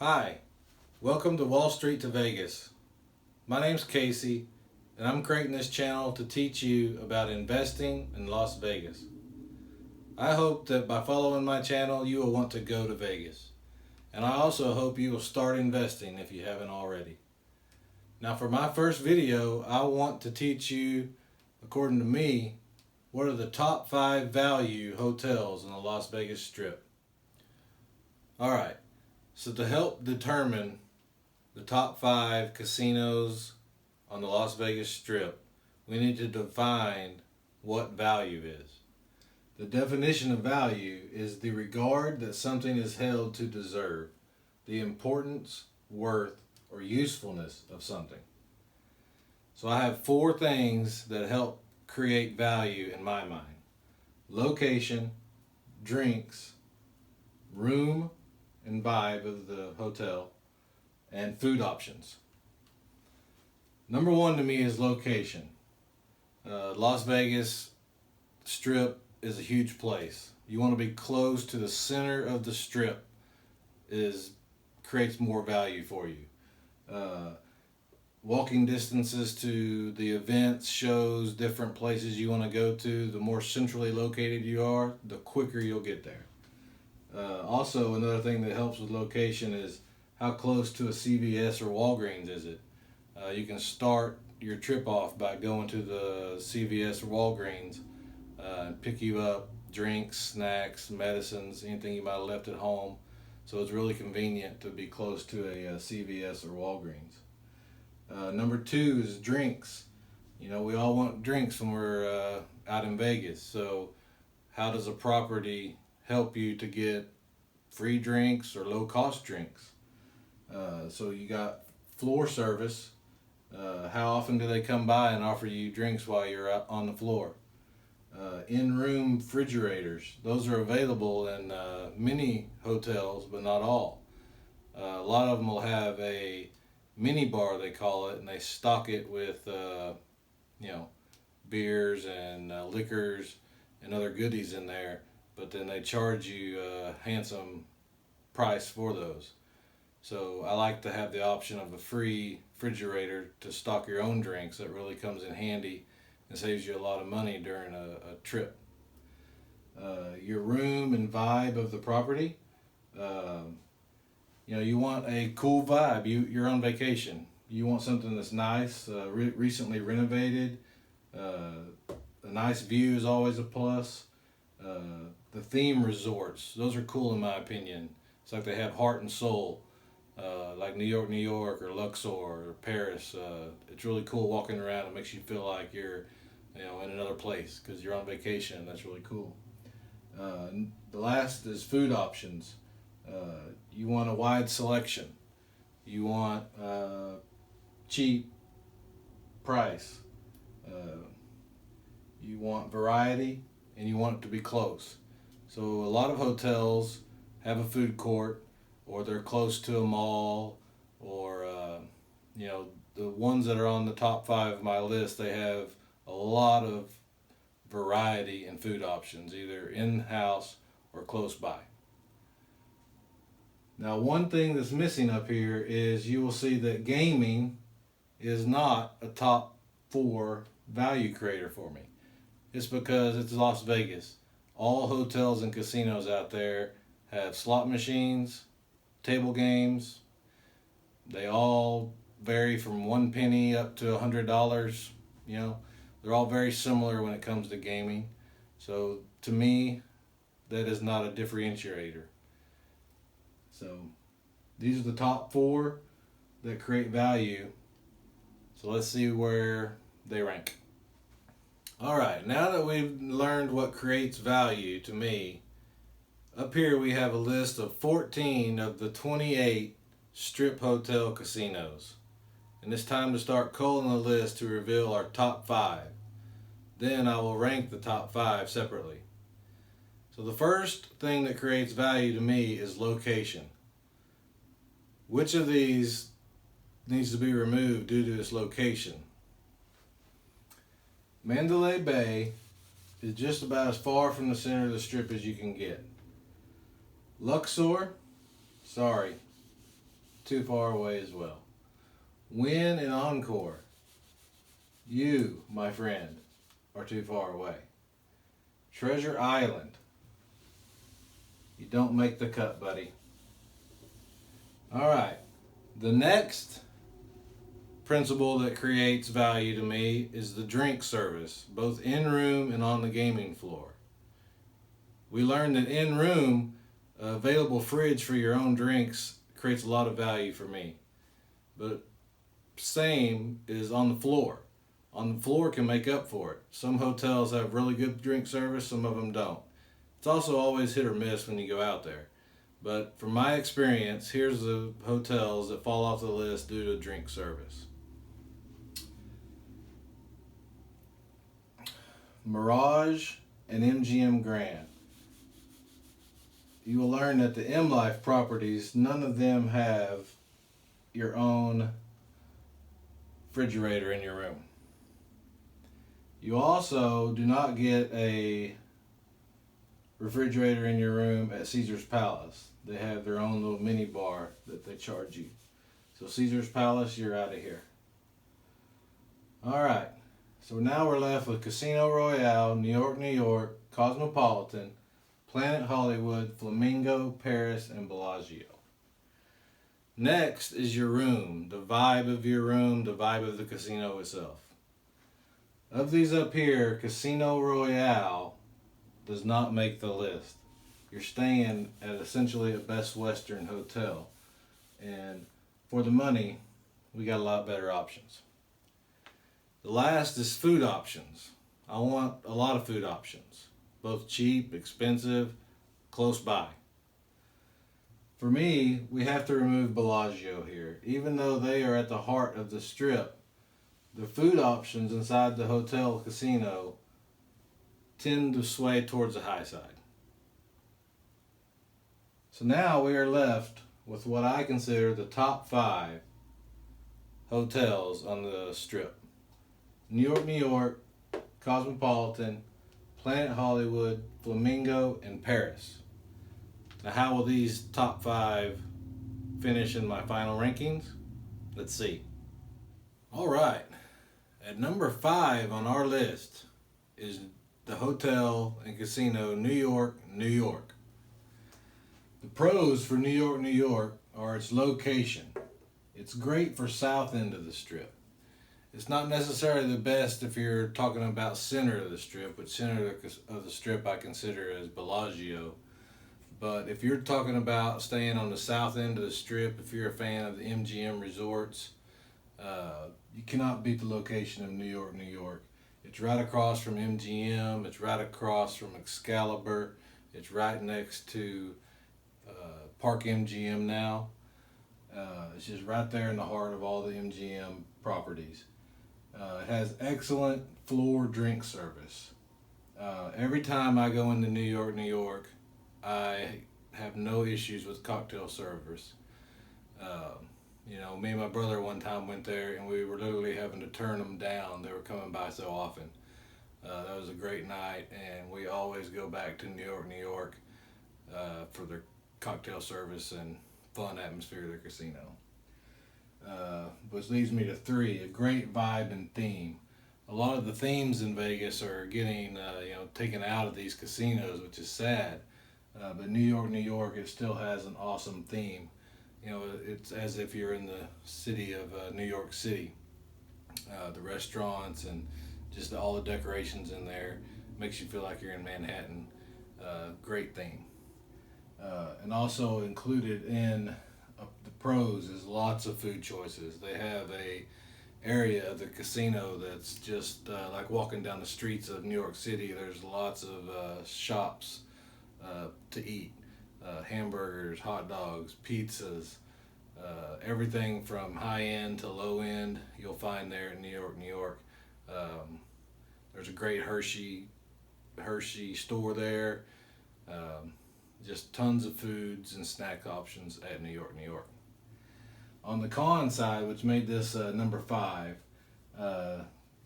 Hi, welcome to Wall Street to Vegas. My name's Casey, and I'm creating this channel to teach you about investing in Las Vegas. I hope that by following my channel, you will want to go to Vegas. And I also hope you will start investing if you haven't already. Now, for my first video, I want to teach you, according to me, what are the top 5 value hotels on the Las Vegas Strip. Alright, so to help determine the top 5 casinos on the Las Vegas Strip, we need to define what value is. The definition of value is the regard that something is held to deserve, the importance, worth, or usefulness of something. So I have 4 things that help create value in my mind: location, drinks, room and vibe of the hotel, and food options. Number 1 to me is location. Las Vegas Strip is a huge place. You want to be close to the center of the Strip creates more value for you. Walking distances to the events, shows, different places you want to go to, the more centrally located you are, the quicker you'll get there. Also, another thing that helps with location is how close to a CVS or Walgreens is it. You can start your trip off by going to the CVS or Walgreens and pick you up drinks, snacks, medicines, anything you might have left at home. So it's really convenient to be close to a CVS or Walgreens. Number 2 is drinks. You know, we all want drinks when we're out in Vegas. So how does a property help you to get free drinks or low cost drinks? So you got floor service. How often do they come by and offer you drinks while you're out on the floor? In-room refrigerators. Those are available in many hotels, but not all. A lot of them will have a mini bar, they call it, and they stock it with beers and liquors and other goodies in there, but then they charge you a handsome price for those. So I like to have the option of a free refrigerator to stock your own drinks. That really comes in handy and saves you a lot of money during a trip. Your room and vibe of the property. You want a cool vibe. You're on vacation. You want something that's nice, recently renovated. A nice view is always a plus. The theme resorts, those are cool in my opinion. It's like they have heart and soul, like New York, New York, or Luxor, or Paris. It's really cool walking around. It makes you feel like you're, in another place because you're on vacation. That's really cool. The last is food options. You want a wide selection. You want cheap price. You want variety, and you want it to be close. So a lot of hotels have a food court, or they're close to a mall, or the ones that are on the top 5 of my list, they have a lot of variety in food options, either in-house or close by. Now, one thing that's missing up here is you will see that gaming is not a top 4 value creator for me. It's because it's Las Vegas. All hotels and casinos out there have slot machines, table games. They all vary from 1 penny up to $100. They're all very similar when it comes to gaming. So to me, that is not a differentiator. So these are the top 4 that create value. So let's see where they rank. Alright, now that we've learned what creates value to me, up here we have a list of 14 of the 28 Strip Hotel casinos. And it's time to start culling the list to reveal our top 5. Then I will rank the top 5 separately. So the first thing that creates value to me is location. Which of these needs to be removed due to its location? Mandalay Bay is just about as far from the center of the Strip as you can get. Luxor, sorry, too far away as well. Wynn and Encore, you, my friend, are too far away. Treasure Island, you don't make the cut, buddy. Alright, the next principle that creates value to me is the drink service, both in-room and on the gaming floor. We learned that in-room, available fridge for your own drinks creates a lot of value for me. But same is on the floor. On the floor can make up for it. Some hotels have really good drink service, some of them don't. It's also always hit or miss when you go out there. But from my experience, here's the hotels that fall off the list due to drink service. Mirage and MGM Grand. You will learn that the M Life properties, none of them have your own refrigerator in your room. You also do not get a refrigerator in your room at Caesar's Palace. They have their own little mini bar that they charge you. So Caesar's Palace, you're out of here. Alright, so now we're left with Casino Royale, New York, New York, Cosmopolitan, Planet Hollywood, Flamingo, Paris, and Bellagio. Next is your room, the vibe of your room, the vibe of the casino itself. Of these up here, Casino Royale does not make the list. You're staying at essentially a Best Western hotel, and for the money, we got a lot better options. The last is food options. I want a lot of food options, both cheap, expensive, close by. For me, we have to remove Bellagio here. Even though they are at the heart of the Strip, the food options inside the hotel casino tend to sway towards the high side. So now we are left with what I consider the top 5 hotels on the Strip. New York, New York, Cosmopolitan, Planet Hollywood, Flamingo, and Paris. Now how will these top 5 finish in my final rankings? Let's see. Alright, at number 5 on our list is the Hotel and Casino New York, New York. The pros for New York, New York are its location. It's great for south end of the Strip. It's not necessarily the best if you're talking about center of the Strip, which center of the Strip I consider as Bellagio. But if you're talking about staying on the south end of the Strip, if you're a fan of the MGM resorts, you cannot beat the location of New York, New York. It's right across from MGM, it's right across from Excalibur, it's right next to Park MGM now. It's just right there in the heart of all the MGM properties. It has excellent floor drink service. Every time I go into New York, New York, I have no issues with cocktail servers. Me and my brother one time went there and we were literally having to turn them down. They were coming by so often. That was a great night, and we always go back to New York, New York for their cocktail service and fun atmosphere of their casino. Which leads me to 3, a great vibe and theme. A lot of the themes in Vegas are getting taken out of these casinos, which is sad. But New York, New York, it still has an awesome theme. It's as if you're in the city of New York City. The restaurants and just all the decorations in there makes you feel like you're in Manhattan. Great theme. And also included in the pros is lots of food choices. They have a area of the casino that's just like walking down the streets of New York City. There's lots of shops to eat. Hamburgers, hot dogs, pizzas, everything from high end to low end you'll find there in New York, New York. There's a great Hershey store there. Just tons of foods and snack options at New York, New York. On the con side, which made this number 5,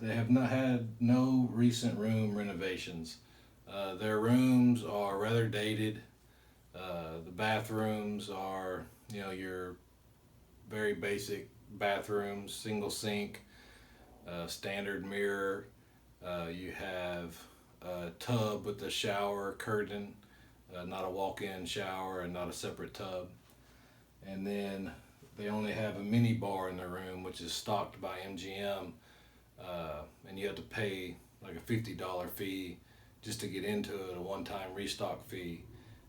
they have not had no recent room renovations. Their rooms are rather dated. The bathrooms are, your very basic bathrooms, single sink, standard mirror. You have a tub with a shower curtain, not a walk-in shower and not a separate tub. And then they only have a mini bar in the room, which is stocked by MGM, and you have to pay like a $50 fee just to get into it, a one-time restock fee.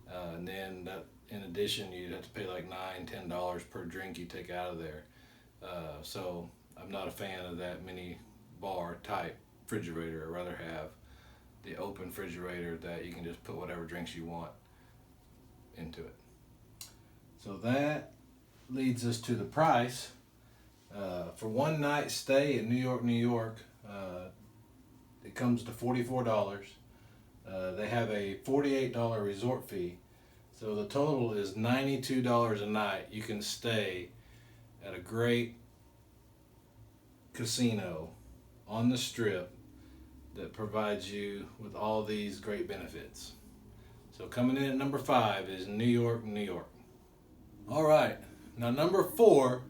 And then that, in addition, you'd have to pay like $9, $10 per drink you take out of there. So I'm not a fan of that mini bar type refrigerator. I'd rather have the open refrigerator that you can just put whatever drinks you want into it. So that leads us to the price. For one night stay in New York, New York, it comes to $44. They have a $48 resort fee. So the total is $92 a night. You can stay at a great casino on the Strip that provides you with all these great benefits. So coming in at number 5 is New York, New York. All right, now number 4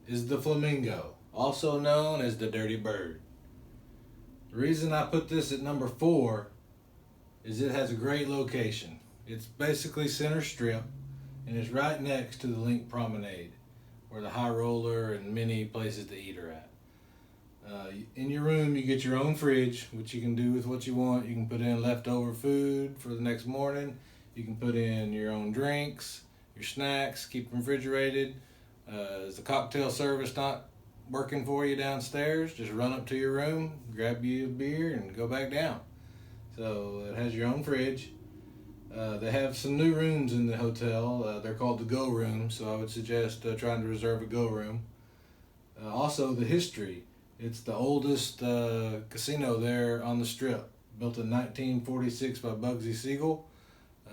is the Flamingo, also known as the Dirty Bird. The reason I put this at number 4 is it has a great location. It's basically center strip, and it's right next to the Link Promenade, where the High Roller and many places to eat are at. In your room, you get your own fridge, which you can do with what you want. You can put in leftover food for the next morning. You can put in your own drinks, your snacks, keep them refrigerated. Is the cocktail service not working for you downstairs? Just run up to your room, grab you a beer, and go back down. So it has your own fridge. They have some new rooms in the hotel. They're called the Go Room, so I would suggest trying to reserve a Go Room. Also, the history. It's the oldest casino there on the Strip, built in 1946 by Bugsy Siegel.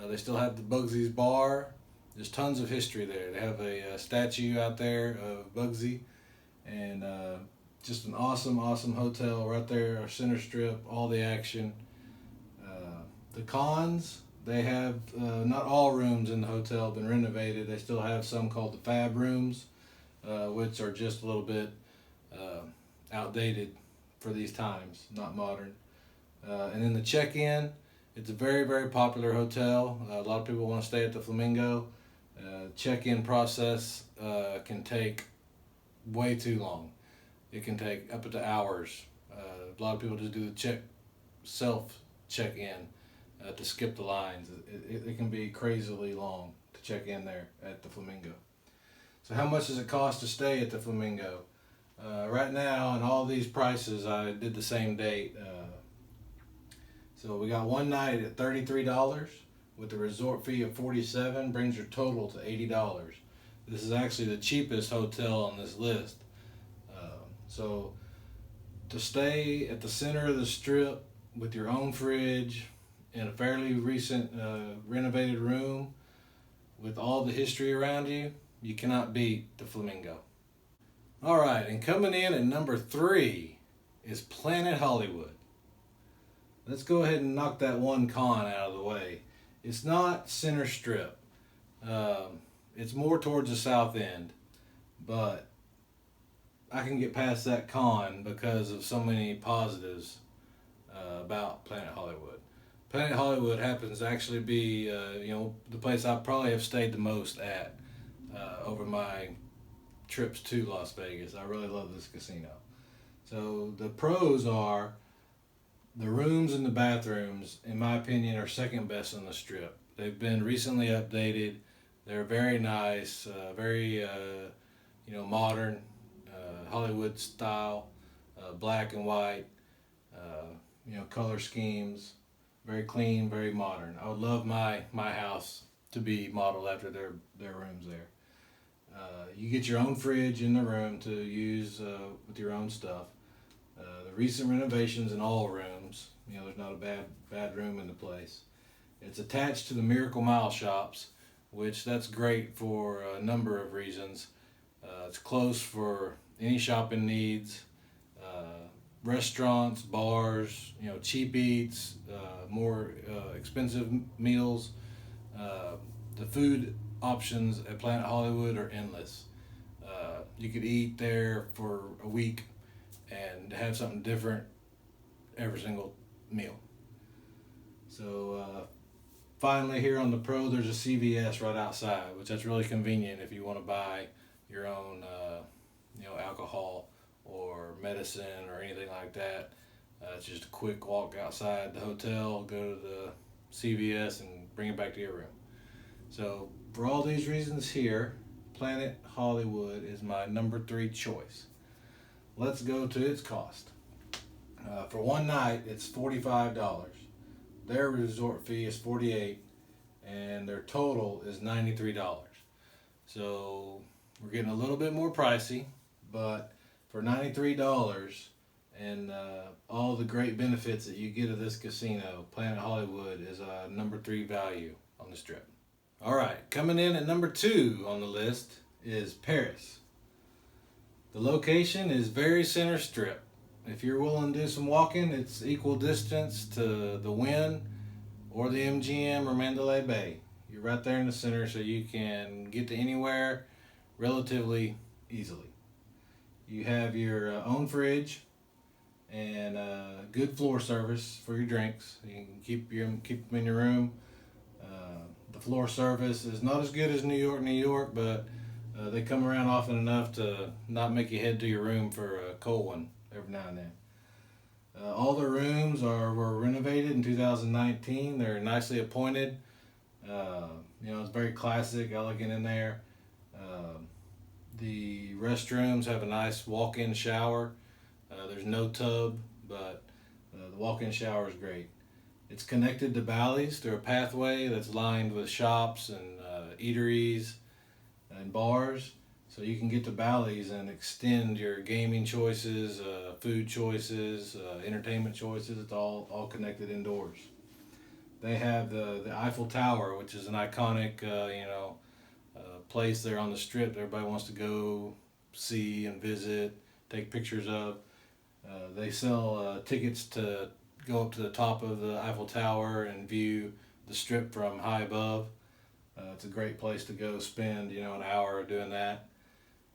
They still have the Bugsy's Bar. There's tons of history there. They have a statue out there of Bugsy, and just an awesome, awesome hotel right there, our center strip, all the action. The cons, they have not all rooms in the hotel have been renovated. They still have some called the Fab Rooms, which are just a little bit outdated for these times, not modern. And then the check-in, it's a very, very popular hotel. A lot of people want to stay at the Flamingo. Check-in process can take way too long. It can take up to hours. A lot of people just do the self check-in to skip the lines. It can be crazily long to check in there at the Flamingo. So how much does it cost to stay at the Flamingo? Right now, and all these prices, I did the same date. So we got one night at $33 with the resort fee of $47, brings your total to $80. This is actually the cheapest hotel on this list. So to stay at the center of the Strip with your own fridge in a fairly recent renovated room with all the history around you, you cannot beat the Flamingo. All right, and coming in at number 3 is Planet Hollywood. Let's go ahead and knock that one con out of the way. It's not center strip. It's more towards the south end, but I can get past that con because of so many positives about Planet Hollywood. Planet Hollywood happens to actually be, the place I probably have stayed the most at over my trips to Las Vegas. I really love this casino. So the pros are the rooms and the bathrooms, in my opinion, are second best on the Strip. They've been recently updated. They're very nice, very modern, Hollywood style, black and white, color schemes, very clean, very modern. I would love my house to be modeled after their rooms there. You get your own fridge in the room to use with your own stuff. The recent renovations in all rooms, there's not a bad room in the place. It's attached to the Miracle Mile shops, which that's great for a number of reasons. It's close for any shopping needs, restaurants, bars, cheap eats, more expensive meals. The food options at Planet Hollywood are endless. you could eat there for a week and have something different every single meal. So finally, here on the Pro, there's a CVS right outside, which that's really convenient if you want to buy your own, alcohol or medicine or anything like that. It's just a quick walk outside the hotel, go to the CVS, and bring it back to your room. So for all these reasons here, Planet Hollywood is my number 3 choice. Let's go to its cost. For one night, it's $45. Their resort fee is $48, and their total is $93. So we're getting a little bit more pricey, but for $93 and all the great benefits that you get at this casino, Planet Hollywood is a number 3 value on the Strip. All right, coming in at number 2 on the list is Paris. The location is very center Strip. If you're willing to do some walking, it's equal distance to the Wynn or the MGM or Mandalay Bay. You're right there in the center, so you can get to anywhere relatively easily. You have your own fridge and good floor service for your drinks. You can keep them in your room. The floor service is not as good as New York, but they come around often enough to not make you head to your room for a cold one every now and then. All the rooms were renovated in 2019. They're nicely appointed. It's very classic, elegant in there. The restrooms have a nice walk-in shower. There's no tub, but the walk-in shower is great. It's connected to Bally's through a pathway that's lined with shops and eateries and bars. So you can get to Bally's and extend your gaming choices, food choices, entertainment choices. It's all connected indoors. They have the Eiffel Tower, which is an iconic, place there on the Strip that everybody wants to go see and visit, take pictures of. They sell tickets to go up to the top of the Eiffel Tower and view the Strip from high above. It's a great place to go spend, an hour doing that.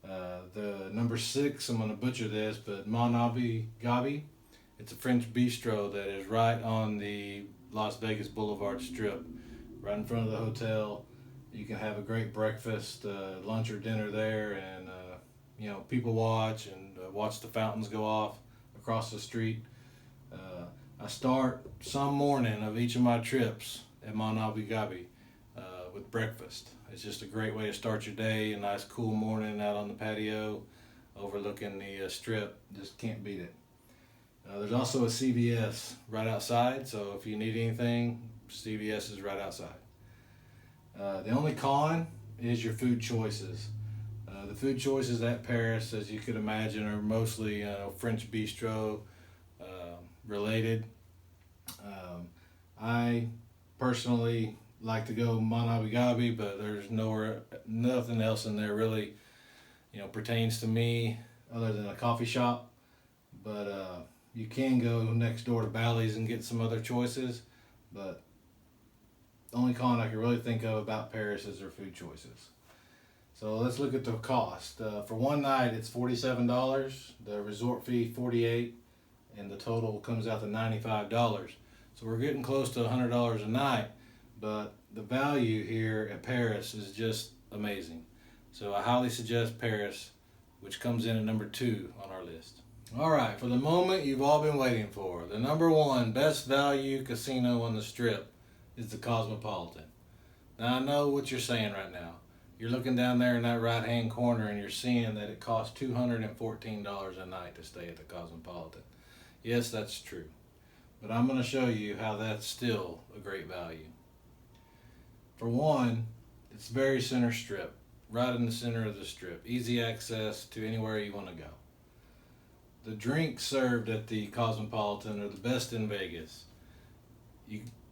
The number 6, I'm going to butcher this, but Mon Avi Gabi. It's a French bistro that is right on the Las Vegas Boulevard Strip, right in front of the hotel. You can have a great breakfast, lunch or dinner there, and people watch and watch the fountains go off across the street. I start some morning of each of my trips at Mon Avi Gabi with breakfast. It's just a great way to start your day. A nice cool morning out on the patio overlooking the Strip. Just can't beat it. There's also a CVS right outside, so if you need anything, CVS is right outside. The only con is your food choices. The food choices at Paris, as you could imagine, are mostly French bistro related. I personally like to go Mon Avi Gabi, but there's nothing else in there really, pertains to me other than a coffee shop. But you can go next door to Bally's and get some other choices. But the only con I can really think of about Paris is their food choices. So let's look at the cost. For one night, it's $47. The resort fee $48, and the total comes out to $95. So we're getting close to $100 a night. But the value here at Paris is just amazing. So I highly suggest Paris, which comes in at number 2 on our list. All right, for the moment you've all been waiting for, the number 1 best value casino on the Strip is the Cosmopolitan. Now I know what you're saying right now. You're looking down there in that right-hand corner and you're seeing that it costs $214 a night to stay at the Cosmopolitan. Yes, that's true. But I'm going to show you how that's still a great value. For one, it's very center Strip, right in the center of the Strip. Easy access to anywhere you want to go. The drinks served at the Cosmopolitan are the best in Vegas.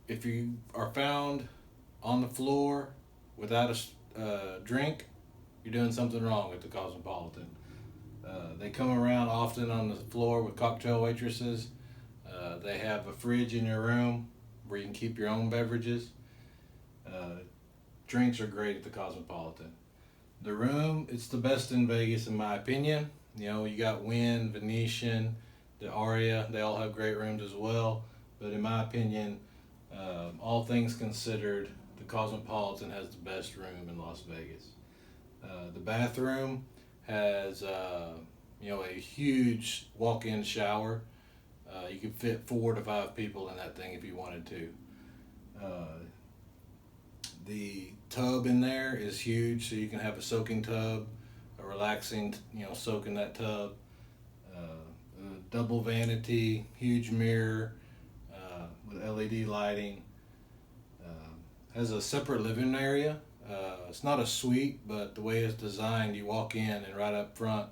If you are found on the floor without a drink, you're doing something wrong at the Cosmopolitan. They come around often on the floor with cocktail waitresses. They have a fridge in your room where you can keep your own beverages. Drinks are great at the Cosmopolitan. The room, it's the best in Vegas in my opinion. You know, you got Wynn, Venetian, the Aria, they all have great rooms as well. But in my opinion, all things considered, the Cosmopolitan has the best room in Las Vegas. The bathroom has, a huge walk-in shower. You could fit 4 to 5 people in that thing if you wanted to. Uh, the tub in there is huge, so you can have a soaking tub, a relaxing, soak in that tub. A double vanity, huge mirror with LED lighting. Has a separate living area. It's not a suite, but the way it's designed, you walk in and right up front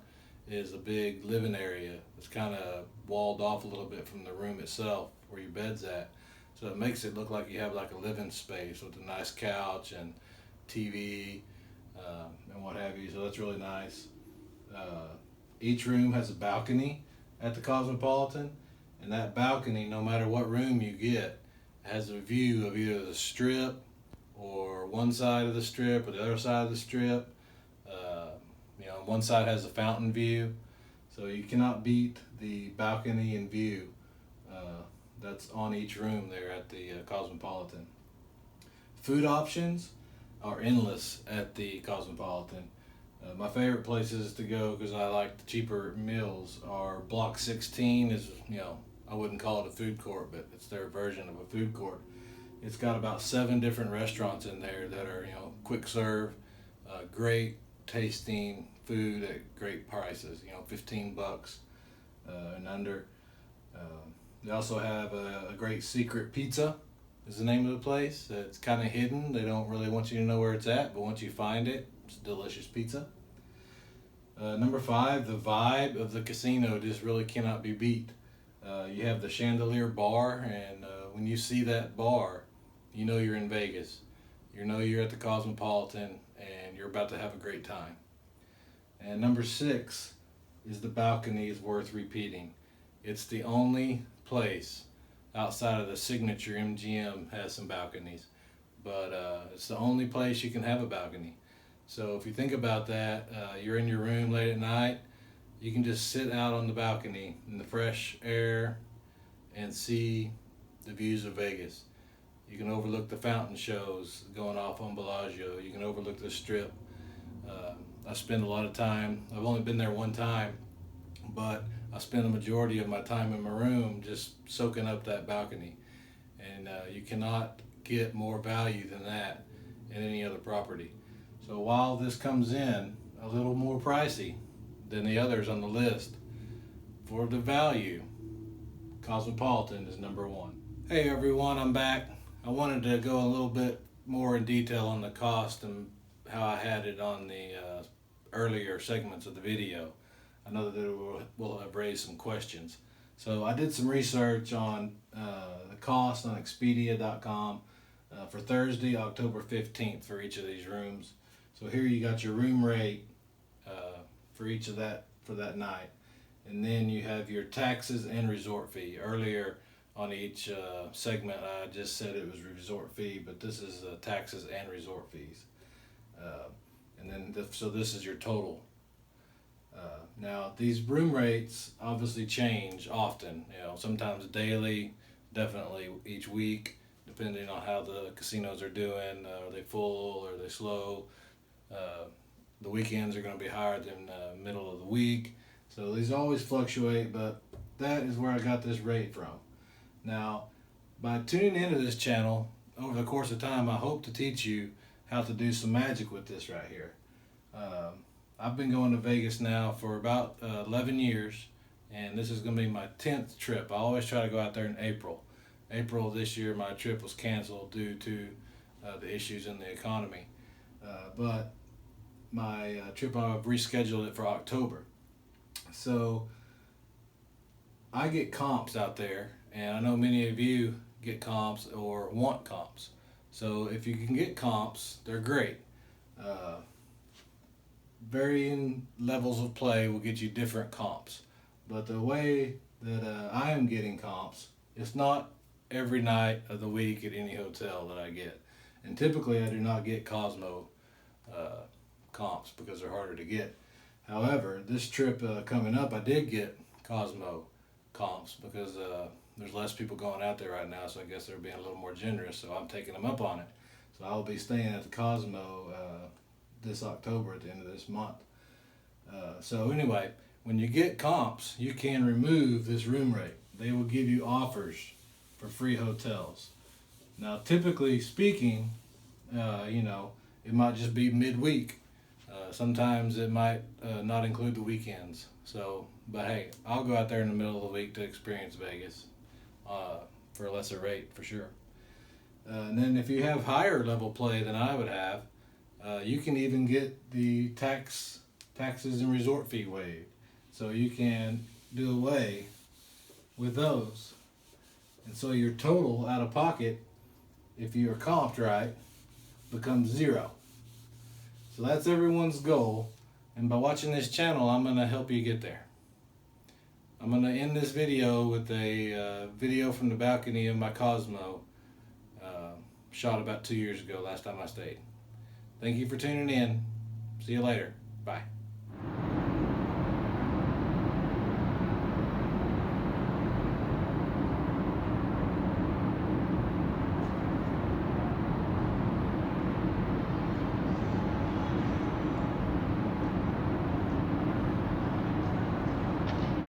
is a big living area. It's kind of walled off a little bit from the room itself where your bed's at. So it makes it look like you have like a living space with a nice couch and TV and what have you. So that's really nice. Uh, each room has a balcony at the Cosmopolitan, and that balcony, no matter what room you get, has a view of either the Strip or one side of the Strip or the other side of the Strip. One side has a fountain view, so you cannot beat the balcony and view that's on each room there at the Cosmopolitan. Food options are endless at the Cosmopolitan. My favorite places to go because I like the cheaper meals are Block 16 is, I wouldn't call it a food court, but it's their version of a food court. It's got about 7 different restaurants in there that are, quick serve, great tasting food at great prices, $15 and under. They also have a great secret pizza is the name of the place. It's kind of hidden. They don't really want you to know where it's at, but once you find it, it's delicious pizza. Number 5, the vibe of the casino just really cannot be beat. You have the Chandelier Bar, and when you see that bar, you know you're in Vegas. You know you're at the Cosmopolitan, and you're about to have a great time. And number 6 is the balcony is worth repeating. It's the only place outside of the Signature MGM has some balconies, but it's the only place you can have a balcony. So if you think about that, you're in your room late at night, you can just sit out on the balcony in the fresh air and see the views of Vegas. You can overlook the fountain shows going off on Bellagio. You can overlook the Strip. I spend a lot of time, I've only been there one time, but I spend a majority of my time in my room just soaking up that balcony. And you cannot get more value than that in any other property. So while this comes in a little more pricey than the others on the list, for the value, Cosmopolitan is number 1. Hey everyone, I'm back. I wanted to go a little bit more in detail on the cost and how I had it on the earlier segments of the video. I know that it will have raised some questions. So I did some research on the cost on Expedia.com for Thursday, October 15th for each of these rooms. So here you got your room rate for each of that for that night. And then you have your taxes and resort fee. Earlier on each segment I just said it was resort fee, but this is taxes and resort fees. And then so this is your total. Now these room rates obviously change often. Sometimes daily, definitely each week, depending on how the casinos are doing. Are they full? Or are they slow? The weekends are going to be higher than middle of the week. So these always fluctuate, but that is where I got this rate from. Now, by tuning into this channel over the course of time, I hope to teach you how to do some magic with this right here. I've been going to Vegas now for about 11 years, and this is going to be my 10th trip. I always try to go out there in April. April this year, my trip was canceled due to the issues in the economy. But my trip, I've rescheduled it for October. So I get comps out there, and I know many of you get comps or want comps. So if you can get comps, they're great. Varying levels of play will get you different comps. But the way that I am getting comps, it's not every night of the week at any hotel that I get. And typically I do not get Cosmo comps because they're harder to get. However, this trip coming up, I did get Cosmo comps because there's less people going out there right now, so I guess they're being a little more generous, so I'm taking them up on it. So I'll be staying at the Cosmo this October at the end of this month. So anyway, when you get comps, you can remove this room rate. They will give you offers for free hotels. Now, typically speaking, it might just be midweek. Sometimes it might not include the weekends. So, but hey, I'll go out there in the middle of the week to experience Vegas for a lesser rate for sure. And then if you have higher level play than I would have, you can even get the taxes and resort fee waived. So you can do away with those. And so your total out of pocket, if you are comped right, becomes zero. So that's everyone's goal. And by watching this channel, I'm going to help you get there. I'm going to end this video with a video from the balcony of my Cosmo, shot about 2 years ago, last time I stayed. Thank you for tuning in. See you later. Bye.